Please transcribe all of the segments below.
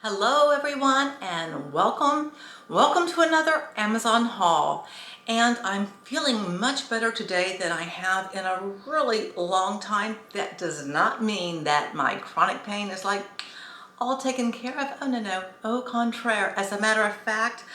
Hello everyone and welcome to another Amazon haul. And I'm feeling much better today than I have in a really long time. That does not mean that my chronic pain is like all taken care of. Oh no, au contraire. As a matter of fact,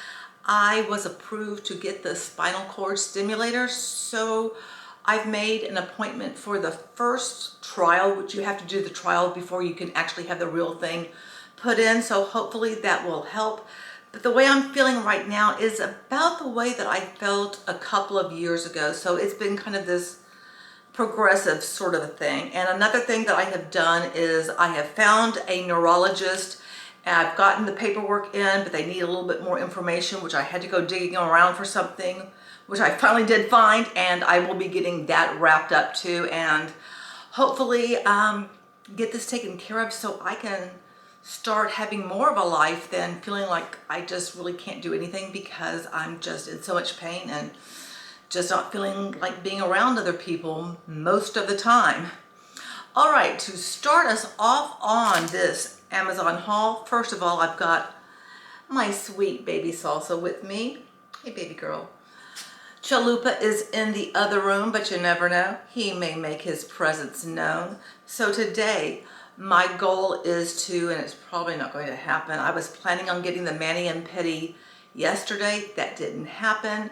I was approved to get the spinal cord stimulator, so I've made an appointment for the first trial, which you have to do the trial before you can actually have the real thing put in, so hopefully that will help. But the way I'm feeling right now is about the way that I felt a couple of years ago, so it's been kind of this progressive sort of a thing. And another thing that I have done is I have found a neurologist, and I've gotten the paperwork in, but they need a little bit more information, which I had to go digging around for something, which I finally did find, and I will be getting that wrapped up too, and hopefully get this taken care of so I can start having more of a life than feeling like I just really can't do anything because I'm just in so much pain and just not feeling like being around other people most of the time. All right, to start us off on this Amazon haul, first of all, I've got my sweet baby Salsa with me. Hey, baby girl. Chalupa is in the other room, but you never know. He may make his presence known. So today, my goal is to, and it's probably not going to happen, I was planning on getting the mani and pedi yesterday. That didn't happen.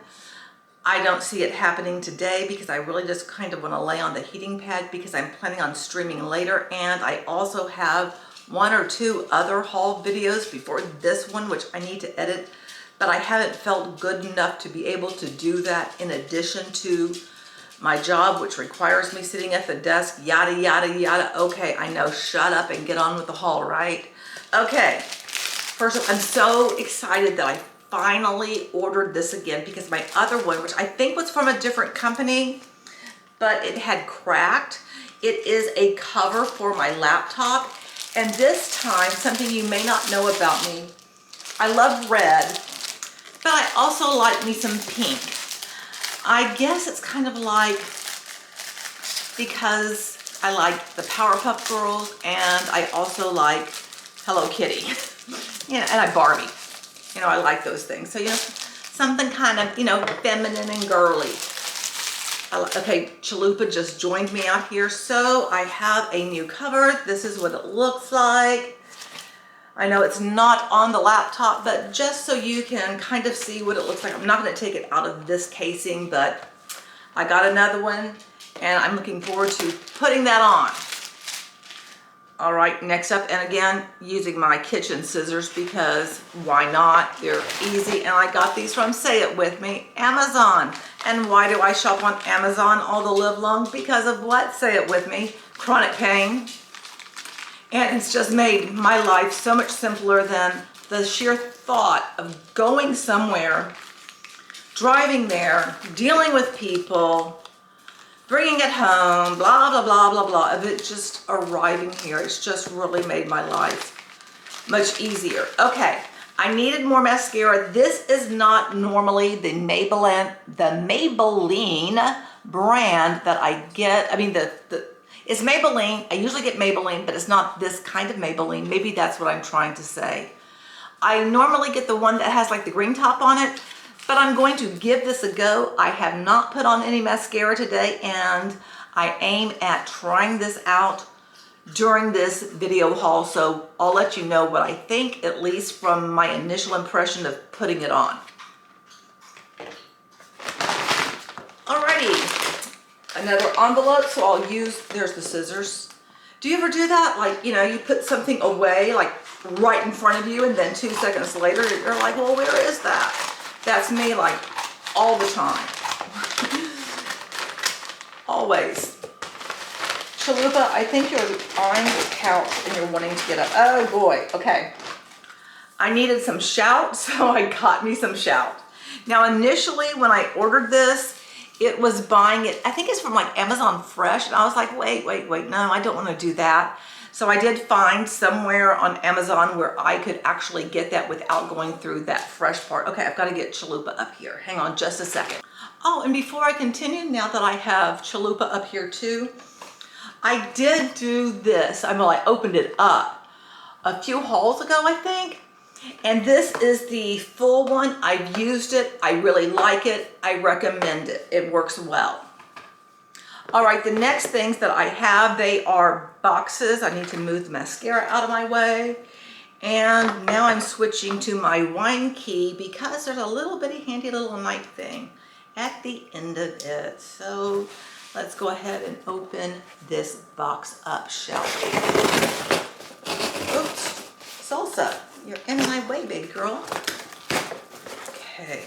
I don't see it happening today because I really just kind of want to lay on the heating pad because I'm planning on streaming later, and I also have one or two other haul videos before this one which I need to edit, but I haven't felt good enough to be able to do that in addition to my job, which requires me sitting at the desk, yada, yada, yada. Okay, I know, shut up and get on with the haul, right? Okay, first of all, I'm so excited that I finally ordered this again because my other one, which I think was from a different company, but it had cracked. It is a cover for my laptop. And this time, something you may not know about me, I love red, but I also like me some pink. I guess it's kind of like because I like the Powerpuff Girls and I also like Hello Kitty. And I Barbie. I like those things. So, something kind of, feminine and girly. Okay, Chalupa just joined me out here. So I have a new cover. This is what it looks like. I know it's not on the laptop, but just so you can kind of see what it looks like. I'm not going to take it out of this casing, but I got another one and I'm looking forward to putting that on. All right, next up, and again, using my kitchen scissors because why not? They're easy, and I got these from, say it with me, Amazon. And why do I shop on Amazon all the live long? Because of what? Say it with me, chronic pain. And it's just made my life so much simpler than the sheer thought of going somewhere, driving there, dealing with people, bringing it home, blah, blah, blah, blah, blah, of it just arriving here. It's just really made my life much easier. Okay, I needed more mascara. This is not normally the Maybelline brand that I get. I mean, it's Maybelline. I usually get Maybelline, but it's not this kind of Maybelline. Maybe that's what I'm trying to say. I normally get the one that has like the green top on it, but I'm going to give this a go. I have not put on any mascara today, and I aim at trying this out during this video haul, so I'll let you know what I think, at least from my initial impression of putting it on. Alrighty, another envelope, so I'll use, there's the scissors. Do you ever do that? Like, you put something away, like right in front of you, and then 2 seconds later, you're like, well, where is that? That's me, like, all the time. Always. Chalupa, I think you're on the couch and you're wanting to get up. Oh boy, okay. I needed some shout, so I got me some shout. Now, initially, when I ordered this, it was buying it, I think it's from like Amazon Fresh, and I was like, wait, no, I don't want to do that. So I did find somewhere on Amazon where I could actually get that without going through that fresh part. Okay, I've got to get Chalupa up here. Hang on just a second. Oh, and before I continue, now that I have Chalupa up here too, I did do this. I opened it up. a few hauls ago, I think. And this is the full one. I've used it. I really like it. I recommend it. It works well. All right, the next things that I have, they are boxes. I need to move the mascara out of my way. And now I'm switching to my wine key because there's a little bitty handy little knife thing at the end of it. So let's go ahead and open this box up, shall we? Oops, Salsa, you're in my way, big girl. Okay.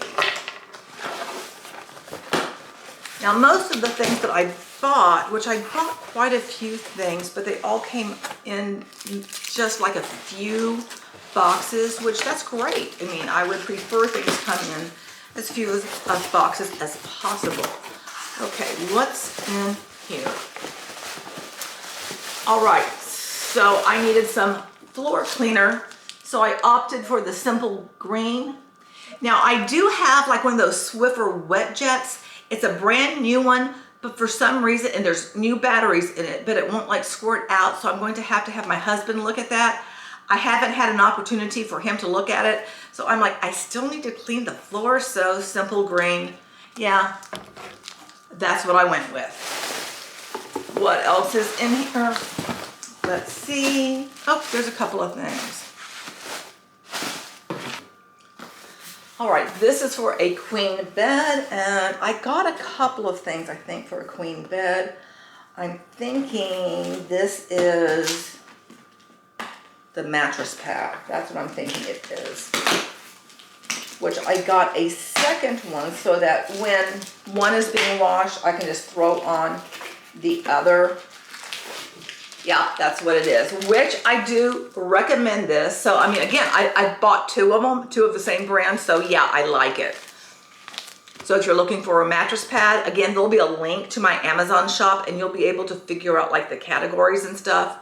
Now most of the things that I bought, which I bought quite a few things, but they all came in just like a few boxes, which that's great. I mean, I would prefer things come in as few of boxes as possible. Okay, what's in here? All right, so I needed some floor cleaner, so I opted for the simple green. Now I do have like one of those Swiffer wet jets. It's a brand new one, but for some reason, and there's new batteries in it, but it won't like squirt out, so I'm going to have my husband look at that. I haven't had an opportunity for him to look at it, so I'm like, I still need to clean the floor, so simple green. Yeah, that's what I went with. What else is in here? Let's see. Oh, there's a couple of things. All right, this is for a queen bed, and I got a couple of things, I think, for a queen bed. I'm thinking this is the mattress pad. That's what I'm thinking it is. Which I got a second one so that when one is being washed, I can just throw on the other. Yeah, that's what it is, which I do recommend this. So, I mean, again, I bought two of them, two of the same brand. So yeah, I like it. So if you're looking for a mattress pad, again, there'll be a link to my Amazon shop and you'll be able to figure out like the categories and stuff.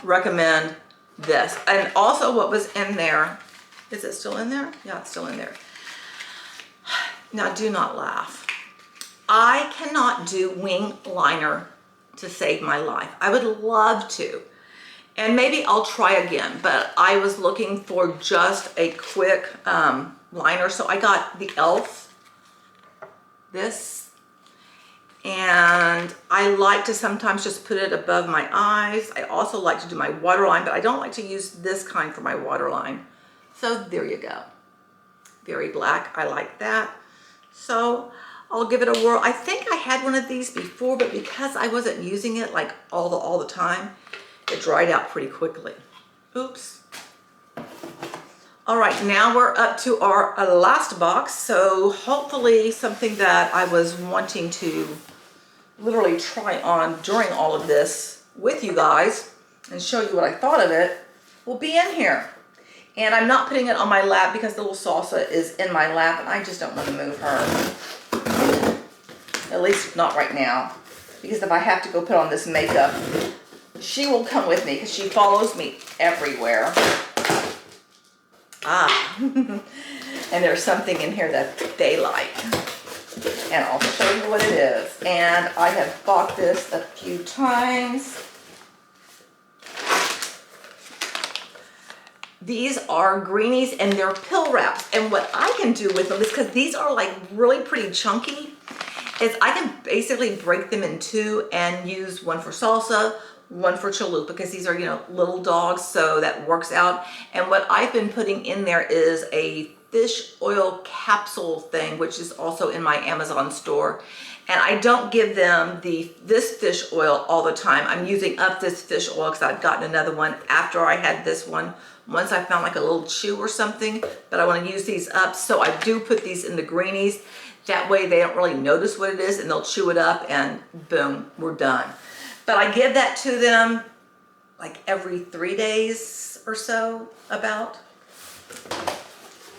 Recommend this. And also what was in there, is it still in there? Yeah, it's still in there. Now, do not laugh. I cannot do wing liner to save my life. I would love to. And maybe I'll try again, but I was looking for just a quick liner. So I got the e.l.f. this. And I like to sometimes just put it above my eyes. I also like to do my waterline, but I don't like to use this kind for my waterline. So there you go. Very black, I like that. So I'll give it a whirl. I think I had one of these before, but because I wasn't using it like all the time, it dried out pretty quickly. Oops. All right, now we're up to our last box. So hopefully something that I was wanting to literally try on during all of this with you guys and show you what I thought of it will be in here. And I'm not putting it on my lap because the little Salsa is in my lap and I just don't want to move her. At least not right now, because if I have to go put on this makeup, she will come with me because she follows me everywhere. Ah, and there's something in here that they like. And I'll show you what it is. And I have bought this a few times. These are greenies and they're pill wraps. And what I can do with them is, because these are like really pretty chunky, is I can basically break them in two and use one for Salsa, one for Chalupa, because these are, you know, little dogs, so that works out. And what I've been putting in there is a fish oil capsule thing, which is also in my Amazon store. And I don't give them this fish oil all the time. I'm using up this fish oil because I've gotten another one after I had this one. Once I found like a little chew or something, but I want to use these up. So I do put these in the greenies. That way they don't really notice what it is and they'll chew it up and boom, we're done. But I give that to them like every 3 days or so about.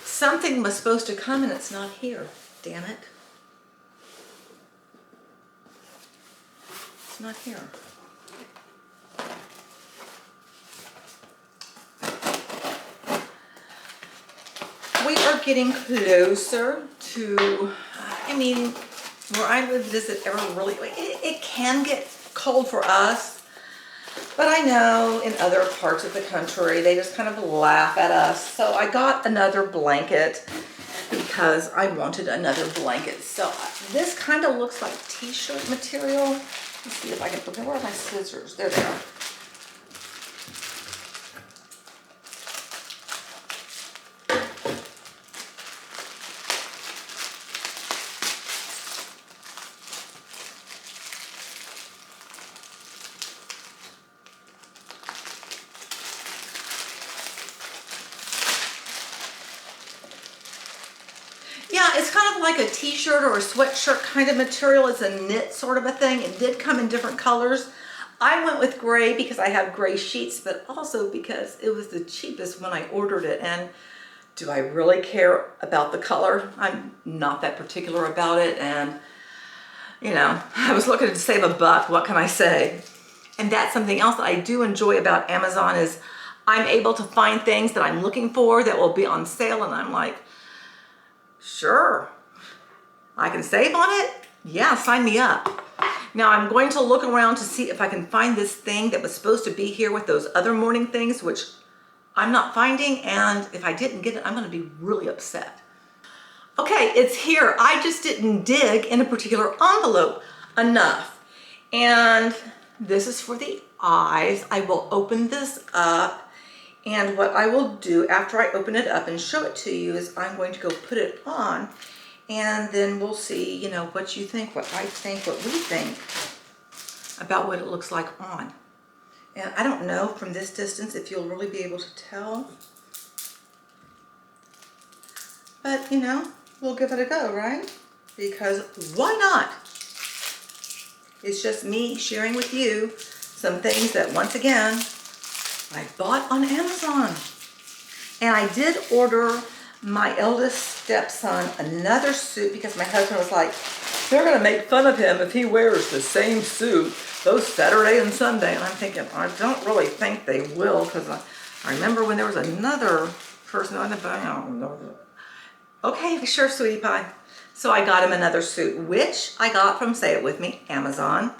Something was supposed to come and it's not here, damn it. It's not here. We are getting closer to, I mean, where I live, does it ever really, it can get cold for us, But I know in other parts of the country, they just kind of laugh at us. So I got another blanket because I wanted another blanket. So this kind of looks like t-shirt material. Let's see if I can, okay, where are my scissors? There they are. Yeah, it's kind of like a t-shirt or a sweatshirt kind of material. It's a knit sort of a thing. It did come in different colors. I went with gray because I have gray sheets, but also because it was the cheapest when I ordered it. And do I really care about the color? I'm not that particular about it. And, you know, I was looking to save a buck. What can I say? And that's something else that I do enjoy about Amazon is I'm able to find things that I'm looking for that will be on sale. And I'm like, sure, I can save on it? Yeah, sign me up. Now I'm going to look around to see if I can find this thing that was supposed to be here with those other morning things, which I'm not finding, and if I didn't get it, I'm gonna be really upset. Okay, it's here. I just didn't dig in a particular envelope enough. And this is for the eyes. I will open this up. And what I will do after I open it up and show it to you is I'm going to go put it on, and then we'll see, you know, what you think, what I think, what we think about what it looks like on. And I don't know from this distance if you'll really be able to tell. But, you know, we'll give it a go, right? Because why not? It's just me sharing with you some things that, once again, I bought on Amazon. And I did order my eldest stepson another suit because my husband was like, they're gonna make fun of him if he wears the same suit both Saturday and Sunday. And I'm thinking, I don't really think they will, because I remember when there was another person on the band. Okay, sure, sweetie pie. So I got him another suit, which I got from, say it with me, Amazon.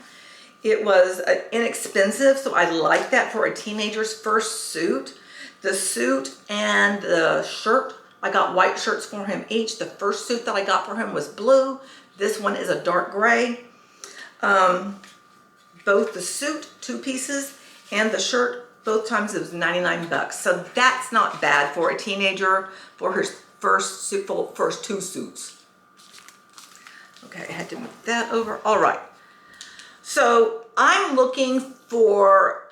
It was inexpensive, so I like that for a teenager's first suit. The suit and the shirt, I got white shirts for him each. The first suit that I got for him was blue. This one is a dark gray. Both the suit, 2 pieces, and the shirt, both times it was 99 bucks. So that's not bad for a teenager for his first 2 suits. Okay, I had to move that over. All right. So I'm looking for,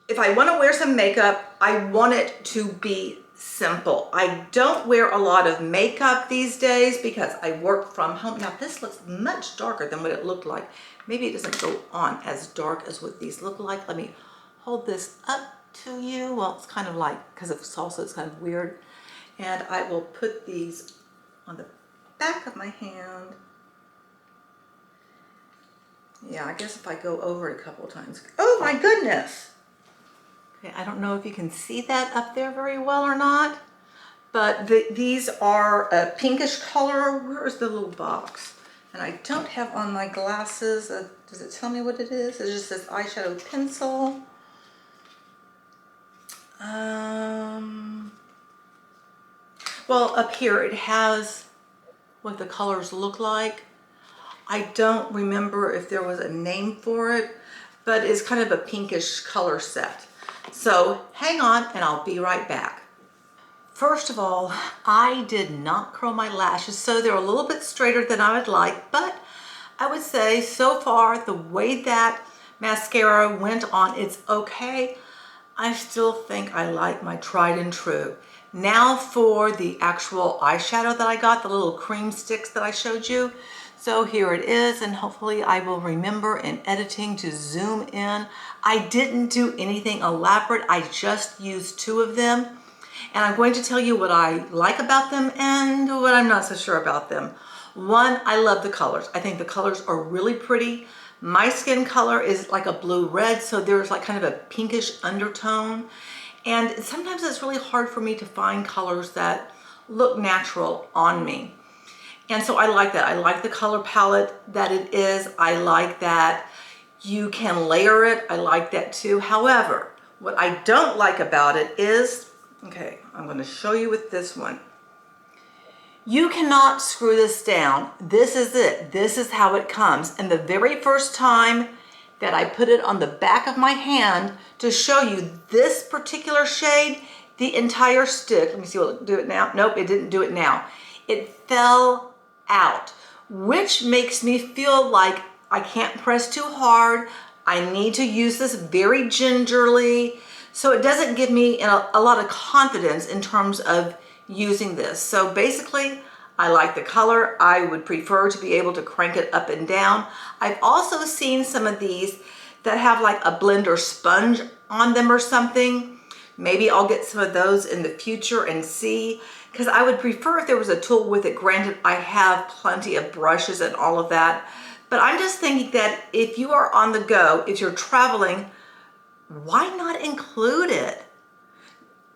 if I want to wear some makeup, I want it to be simple. I don't wear a lot of makeup these days because I work from home. Now this looks much darker than what it looked like. Maybe it doesn't go on as dark as what these look like. Let me hold this up to you. Well, it's kind of like, because of salsa, it's kind of weird. And I will put these on the back of my hand. Yeah, I guess if I go over it a couple of times. Oh my goodness. Okay, I don't know if you can see that up there very well or not, but these are a pinkish color. Where is the little box? And I don't have on my glasses. Does it tell me what it is? It just says eyeshadow pencil. Well, up here it has what the colors look like. I don't remember if there was a name for it, but it's kind of a pinkish color set. So hang on and I'll be right back. First of all, I did not curl my lashes, so they're a little bit straighter than I would like, but I would say so far the way that mascara went on, it's okay. I still think I like my tried and true. Now for the actual eyeshadow that I got, the little cream sticks that I showed you. So here it is, and hopefully I will remember in editing to zoom in. I didn't do anything elaborate. I just used 2 of them. And I'm going to tell you what I like about them and what I'm not so sure about them. One, I love the colors. I think the colors are really pretty. My skin color is like a blue-red, so there's like kind of a pinkish undertone. And sometimes it's really hard for me to find colors that look natural on me. And so I like that. I like the color palette that it is. I like that You can layer it. I like that too. However, what I don't like about it is, okay, I'm going to show you with this one. You cannot screw this down. This is it. This is how it comes. And the very first time that I put it on the back of my hand to show you this particular shade, the entire stick, let me see, will it do it now? Nope, it didn't do it now. It fell out, which makes me feel like I can't press too hard. I need to use this very gingerly. So it doesn't give me a lot of confidence in terms of using this. So basically, I like the color. I would prefer to be able to crank it up and down. I've also seen some of these that have like a blender sponge on them or something. Maybe I'll get some of those in the future and see, because I would prefer if there was a tool with it. Granted, I have plenty of brushes and all of that, but I'm just thinking that if you are on the go, if you're traveling, why not include it?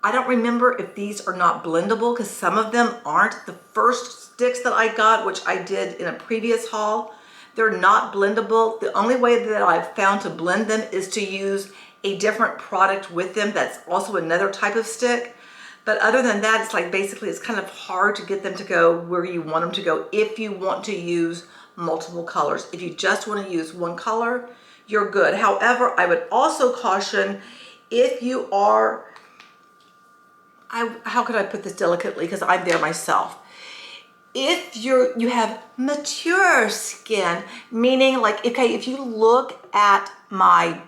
I don't remember if these are not blendable, because some of them aren't. The first sticks that I got, which I did in a previous haul, they're not blendable. The only way that I've found to blend them is to use a different product with them that's also another type of stick. But other than that, it's like basically it's kind of hard to get them to go where you want them to go if you want to use multiple colors. If you just want to use one color, you're good. However, I would also caution if you are, how could I put this delicately, because I'm there myself. If you have mature skin, meaning like, okay, if you look at my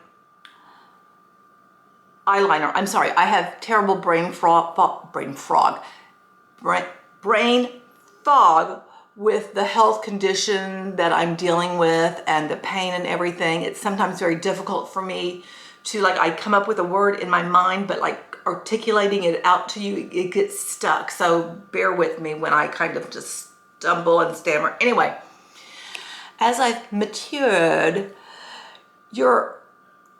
eyeliner, I'm sorry, I have terrible brain fog with the health condition that I'm dealing with and the pain and everything. It's sometimes very difficult for me to, like, I come up with a word in my mind, but like articulating it out to you, it gets stuck. So bear with me when I kind of just stumble and stammer. Anyway, as I've matured, your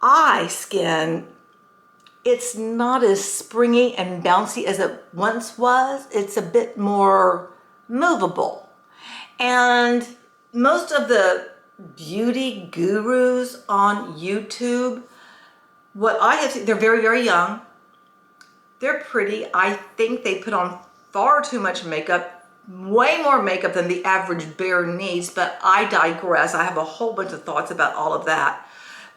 eye skin, it's not as springy and bouncy as it once was. It's a bit more movable. And most of the beauty gurus on YouTube, what I have seen, they're very, very young. They're pretty. I think they put on far too much makeup, way more makeup than the average bear needs, but I digress. I have a whole bunch of thoughts about all of that.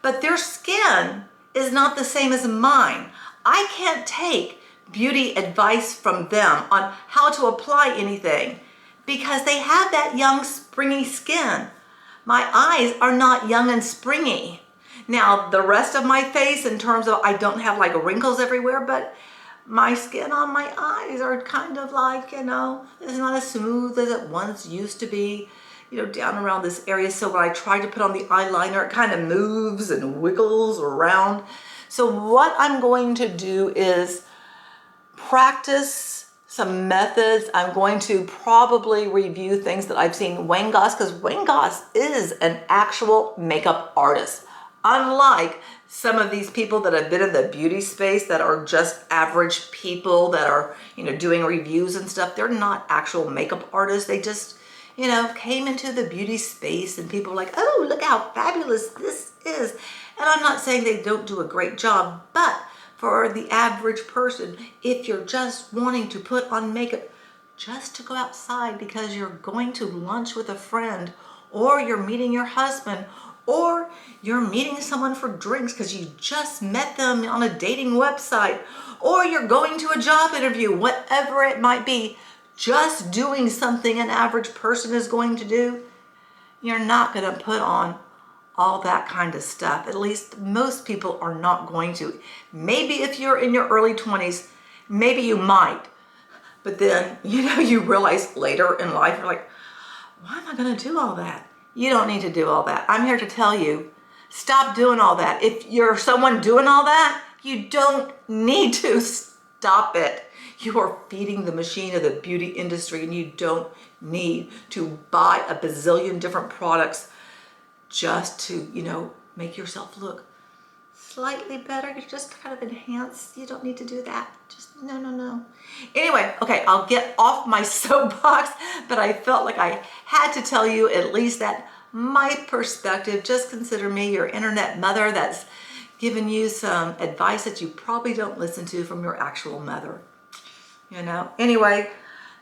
But their skin is not the same as mine. I can't take beauty advice from them on how to apply anything because they have that young, springy skin. My eyes are not young and springy. Now, the rest of my face, in terms of, I don't have like wrinkles everywhere, but my skin on my eyes are kind of like, you know, it's not as smooth as it once used to be, you know, down around this area. So when I try to put on the eyeliner, it kind of moves and wiggles around. So what I'm going to do is practice some methods. I'm going to probably review things that I've seen Wayne Goss, because Wayne Goss is an actual makeup artist. Unlike some of these people that have been in the beauty space that are just average people that are, you know, doing reviews and stuff, they're not actual makeup artists. They just, you know, came into the beauty space and people were like, oh, look how fabulous this is. And I'm not saying they don't do a great job, but for the average person, if you're just wanting to put on makeup just to go outside because you're going to lunch with a friend, or you're meeting your husband, or you're meeting someone for drinks because you just met them on a dating website, or you're going to a job interview, whatever it might be, just doing something an average person is going to do, you're not going to put on all that kind of stuff. At least most people are not going to. Maybe if you're in your early 20s, maybe you might. But then, you know, you realize later in life, you're like, why am I going to do all that? You don't need to do all that. I'm here to tell you, stop doing all that. If you're someone doing all that, you don't need to stop it. You are feeding the machine of the beauty industry, and you don't need to buy a bazillion different products just to, you know, make yourself look slightly better. You just kind of enhance. You don't need to do that. Just no. Anyway, okay, I'll get off my soapbox, but I felt like I had to tell you at least that my perspective. Just consider me your internet mother that's giving you some advice that you probably don't listen to from your actual mother. You know, anyway,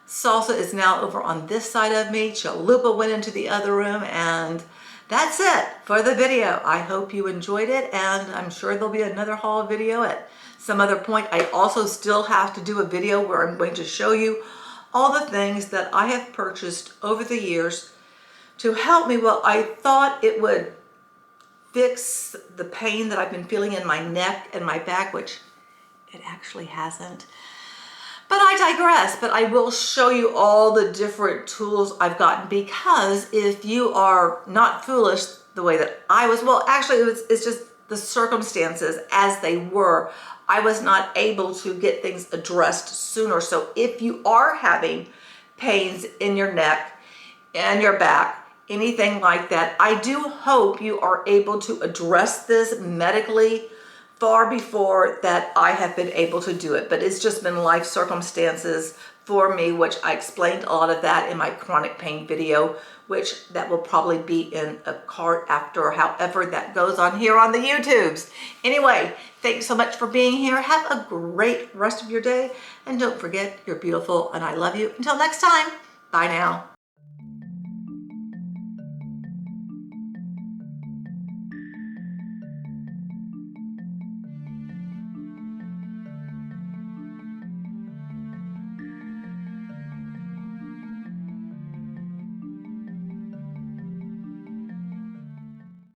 Salsa is now over on this side of me. Chalupa went into the other room, and that's it for the video. I hope you enjoyed it, and I'm sure there'll be another haul video at some other point. I also still have to do a video where I'm going to show you all the things that I have purchased over the years to help me. Well, I thought it would fix the pain that I've been feeling in my neck and my back, which it actually hasn't. But I digress, but I will show you all the different tools I've gotten, because if you are not foolish the way that I was, well, actually it's just the circumstances as they were. I was not able to get things addressed sooner. So if you are having pains in your neck and your back, anything like that, I do hope you are able to address this medically far before that I have been able to do it. But it's just been life circumstances for me, which I explained a lot of that in my chronic pain video, which that will probably be in a card after, however that goes on here on the YouTubes. Anyway, thanks so much for being here. Have a great rest of your day. And don't forget, you're beautiful and I love you. Until next time, bye now.